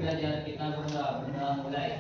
belajar kita berdoa mulai.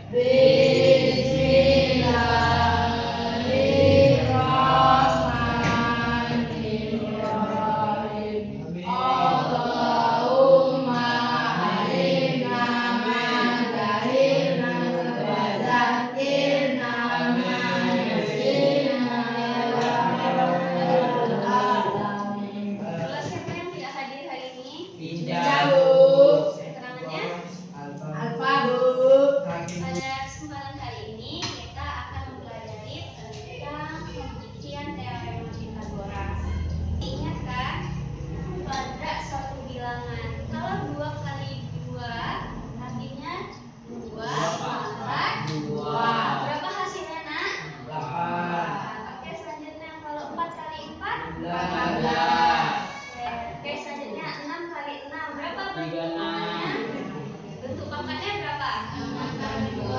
Bentuk pangkatnya berapa? 6/2.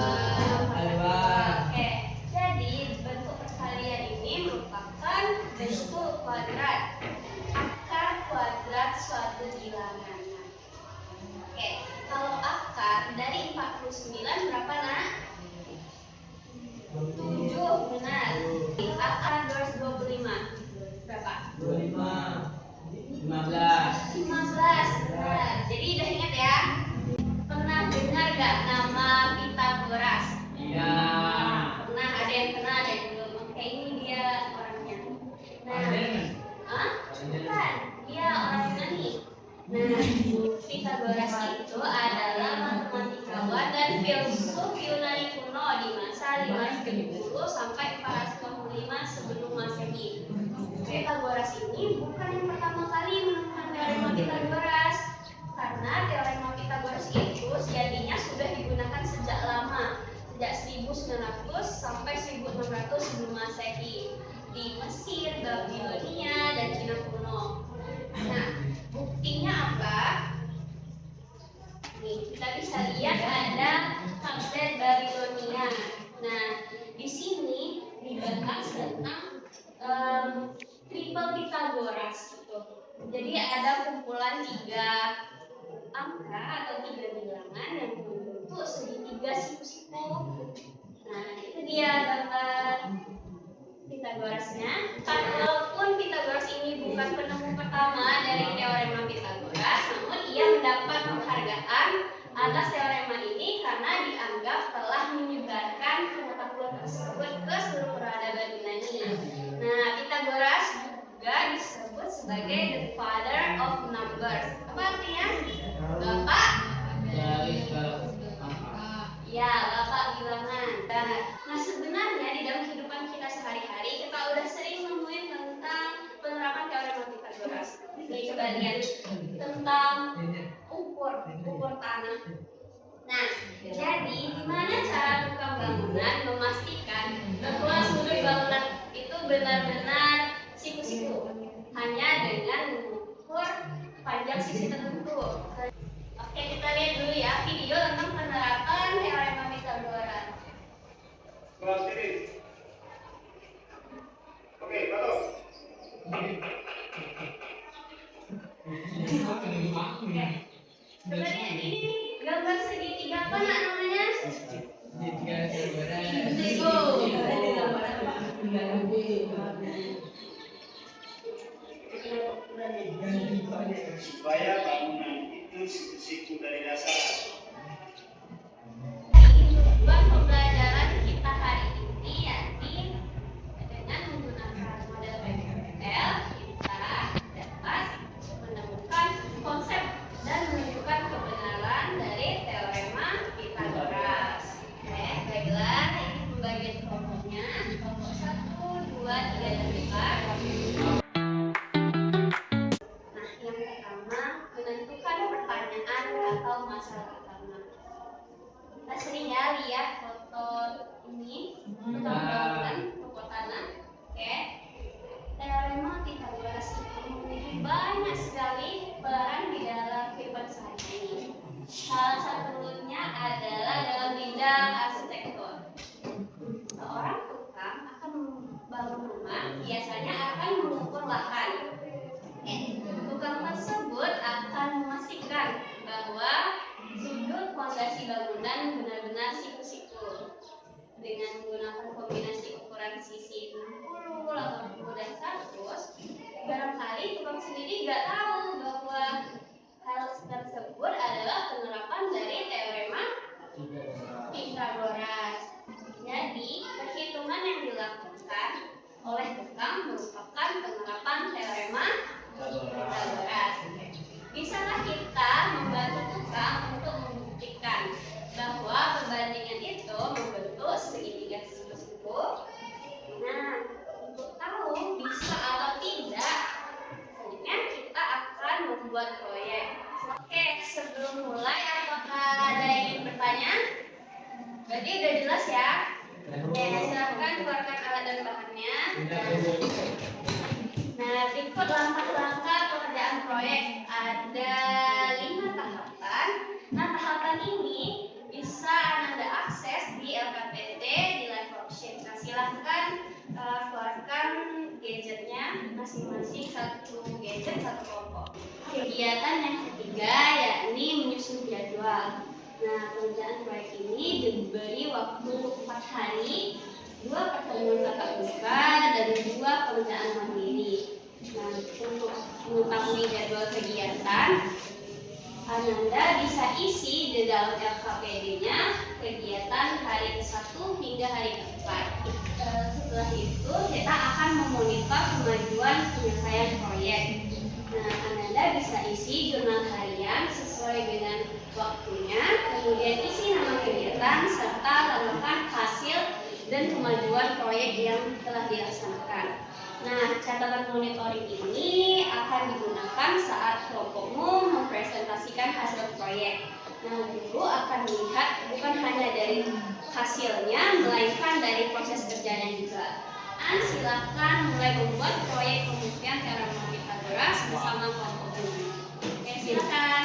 Oke, jadi bentuk perkalian ini merupakan bentuk kuadrat, akar kuadrat suatu bilangan. Oke, kalau akar dari 49 berapa, Nak? 7, benar. Akar 225 berapa? 15, benar. Jadi udah ingat ya? Pernah dengar gak nama Pythagoras? Iya. Pernah, ada yang kenal, ada yang belum. Oke, ini dia orangnya. Bukan, dia orang Yunani. Nah, Pythagoras itu adalah matematikawan dan filsuf Yunani kuno di masa 510 sampai 425 sebelum Masehi. Pythagoras ini bukan yang pertama kali menemukan teorema Pythagoras, karena teorema Pythagoras itu sejatinya sudah digunakan sejak lama, sejak 1900 sampai 1600 sebelum Masehi di Mesir, Babilonia, dan Cina kuno. Nah, buktinya apa? Nih, kita bisa lihat ada tablet Babilonia. Nah, di sini dibahas tentang triple Pythagoras gitu. Jadi ada kumpulan 3 angka atau 3 bilangan yang membentuk segitiga siku-siku. Nah, itu dia gambar Pythagorasnya. Walaupun Pythagoras ini bukan penemu pertama dari teorema Pythagoras, namun ia mendapat penghargaan atas teorema ini karena dianggap telah menyebarkan pengetahuan tersebut ke seluruh peradaban Yunani. Nah, Pythagoras juga disebut sebagai the father of numbers. Apa artinya? Bapak Dari ya, bapak bilangan. Nah, sebenarnya di dalam kehidupan kita sehari-hari kita udah sering nemuin tentang penerapan teorema Pythagoras. Nih, coba lihat tentang ukur tanah. Nah, jadi gimana cara tukang bangunan memastikan bahwa sudut bangunan itu benar-benar siku-siku hanya dengan mengukur panjang sisi tertentu. Oke, kita lihat dulu ya video tentang penerapan teorema Pythagoras. Oke, bagus. Sebenarnya ini gambar segitiga apa nak namanya? Siku. Supaya bangunan itu siku-siku dari dasar. Tujuan pembelajaran kita hari ini yakni dengan menggunakan model PKL kita dapat menemukan konsep dan menunjukkan kebenaran dari teorema Pythagoras. Oke, baiklah, ini pembagian kelompoknya. Kelompok 1, 2, 3, dan 4. Nah, yang pertama menentukan pertanyaan atau masalah utama. Kita sering ya lihat foto ini, foto bangunan, foto tanah. Oke, teorema Pythagoras itu memiliki banyak sekali peran di dalam kehidupan sehari-hari. Salah satunya adalah dalam bidang arsitektur. Seorang tukang akan membangun rumah biasanya dengan menggunakan kombinasi ukuran sisi 60, 80, dan 100, barangkali tukang sendiri nggak tahu bahwa hal tersebut adalah penerapan dari teorema Pythagoras. Jadi, perhitungan yang dilakukan oleh tukang merupakan penerapan teorema Pythagoras. Bisakah kita membantu tukang untuk membuktikan bahwa perbandingan itu membentuk segitiga siku-siku? Nah, untuk tahu bisa atau tidak, selanjutnya kita akan membuat proyek. Oke, sebelum mulai, apakah ada yang ingin bertanya? Berarti udah jelas ya? Oke, silahkan keluarkan alat dan bahannya. Nah, berikut langkah-langkah pekerjaan proyek. Ada 5 tahapan. Nah, tahapan ini bisa Anda akses di LKPT di live worksheet. Nah, silahkan keluarkan gadgetnya masing-masing, satu gadget, satu kelompok. Kegiatan yang ketiga yakni menyusun jadwal. Nah, pengerjaan proyek ini diberi waktu 4 hari, 2 pertemuan tatap muka, dan 2 pengerjaan mandiri. Nah, untuk mengetahui jadwal kegiatan, Ananda bisa isi di dalam LKPD-nya kegiatan hari ke-1 hingga hari ke-4. Setelah itu, kita akan memonitor kemajuan penyelesaian proyek. Nah, Ananda bisa isi jurnal harian sesuai dengan waktunya, kemudian isi nama kegiatan, serta tambahkan hasil dan kemajuan proyek yang telah dilaksanakan. Nah, catatan monitoring ini akan digunakan saat kelompokmu mempresentasikan hasil proyek. Nah, guru akan melihat bukan hanya dari hasilnya, melainkan dari proses kerjanya juga. Dan silakan mulai membuat proyek pembuktian teorema Pythagoras bersama kelompok guru. Oke, silakan.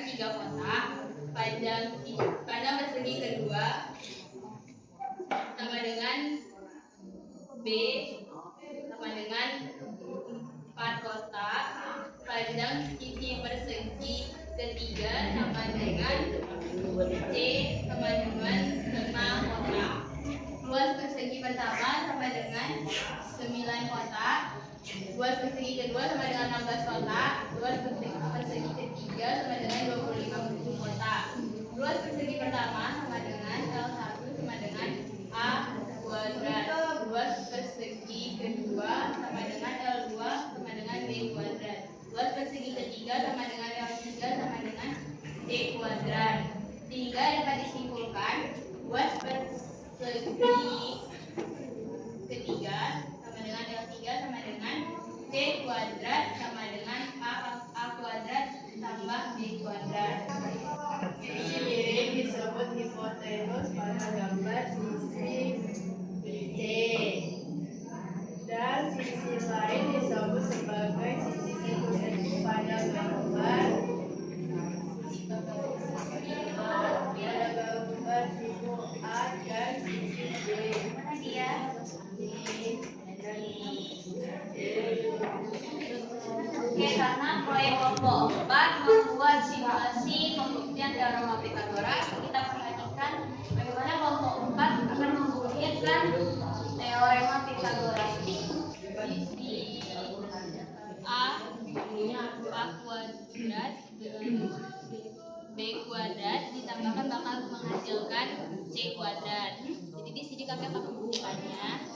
3 kotak. Panjang persegi kedua sama dengan B sama dengan 4 kotak. Panjang sisi persegi ketiga sama dengan C sama dengan 5 kotak. Luas persegi pertama sama dengan 9 kotak. Luas persegi kedua sama dengan 16 kotak. Luas persegi ketiga sama dengan 25 kotak. Luas persegi pertama sama dengan L1 sama dengan A kuadrat. Luas persegi kedua sama dengan L2 sama dengan B kuadrat. Luas persegi ketiga sama dengan L3 sama dengan C kuadrat. Sehingga dapat disimpulkan luas persegi ketiga sama dengan L3 sama dengan C kuadrat sama dengan A kuadrat tambah B kuadrat. Sisi miring disebut hipotenus pada gambar sisi C, dan sisi lain disebut sebagai sisi sekuseku pada gambar siku A dan sisi B. Mana dia? Oke, karena proyek kelompok 4 membuat simulasi pembuktian teorema Pythagoras, kita perhatikan bagaimana kelompok 4 akan membuktikan teorema Pythagoras. Sisi A kuadrat dengan B kuadrat ditambahkan bakal menghasilkan C kuadrat. Jadi di sini kami akan membuktikannya.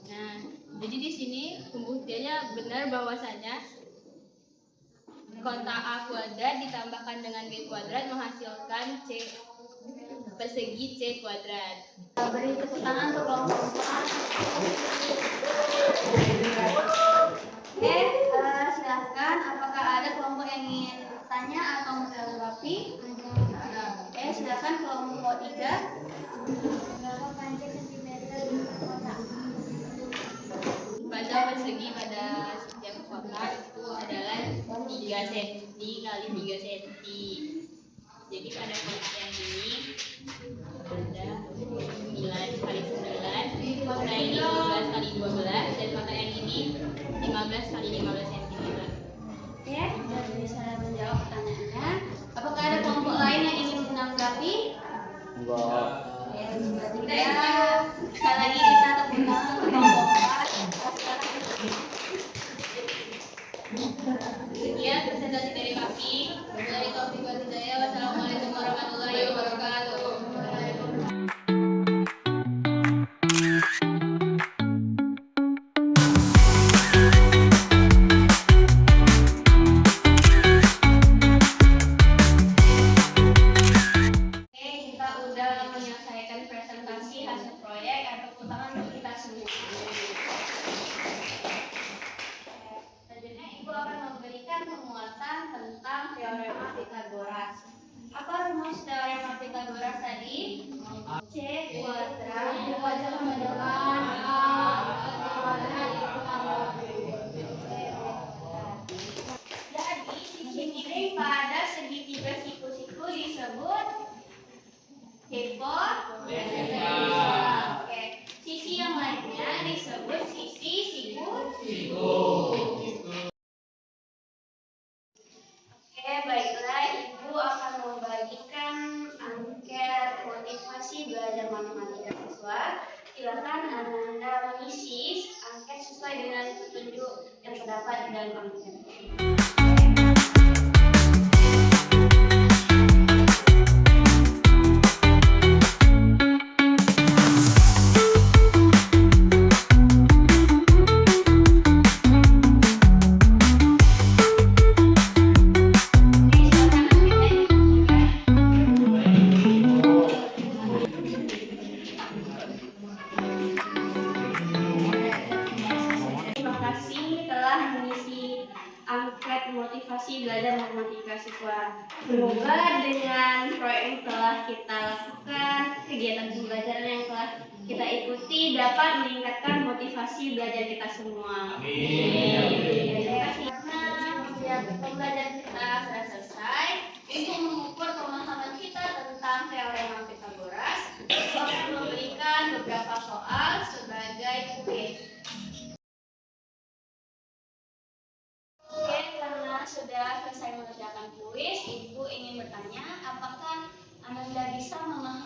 Nah, jadi di sini pembuktiannya benar bahwasanya konta A kuadrat ditambahkan dengan B kuadrat menghasilkan C persegi C kuadrat. Beri tepuk tangan untuk kelompok 4. Oke, silahkan. Apakah ada kelompok yang ingin bertanya atau menanggapi? Oke, silahkan kelompok 3. Berapa panjang sentimeter kotak? Panjang persegi pada setiap kotak itu adalah 3 cm kali 3 cm. Jadi pada kotak yang ini ada 9 kali 9, kotak ini 12 kali 12, dan kotak yang ini 15 kali 15 cm. Oke, sudah bisa menjawab pertanyaannya. Apakah ada kelompok lain yang ingin menanggapi? Enggak. Sekali lagi kita tepuk tangan untuk kelompok 4. Sekian presentasi dari kami. Dari Taufik wal Hidayah. Wassalamualaikum warahmatullahi wabarakatuh. Oke, kita udah menyelesaikan presentasi hasil proyek. Tepuk tangan untuk kita semua. Selanjutnya Ibu akan memberikan penguatan tentang teorema Pythagoras. Apa rumus teorema Pythagoras tadi? C kuadrat sama dengan A kuadrat ditambah B. Jadi sisi miring pada segitiga siku-siku disebut hipotenus. Oke, sisi yang lainnya disebut sisi siku. Oke, baiklah, Ibu akan membagikan angket motivasi belajar matematika siswa. Silakan Anda mengisi angket sesuai dengan petunjuk yang terdapat di dalam angket. Terima kasih telah mengisi angket memotivasi belajar matematika siswa. Semoga dengan proyek yang telah kita lakukan, kegiatan pembelajaran yang telah kita ikuti dapat meningkatkan motivasi belajar kita semua. Amin. Terima kasih. Karena pembelajaran kita sudah selesai, untuk mengukur pemahaman kita tentang teorema Pythagoras, aku akan memberikan beberapa soal sebagai kuis. Oke, karena sudah selesai mengerjakan kuis, Ibu ingin bertanya, apakah Ananda bisa memahami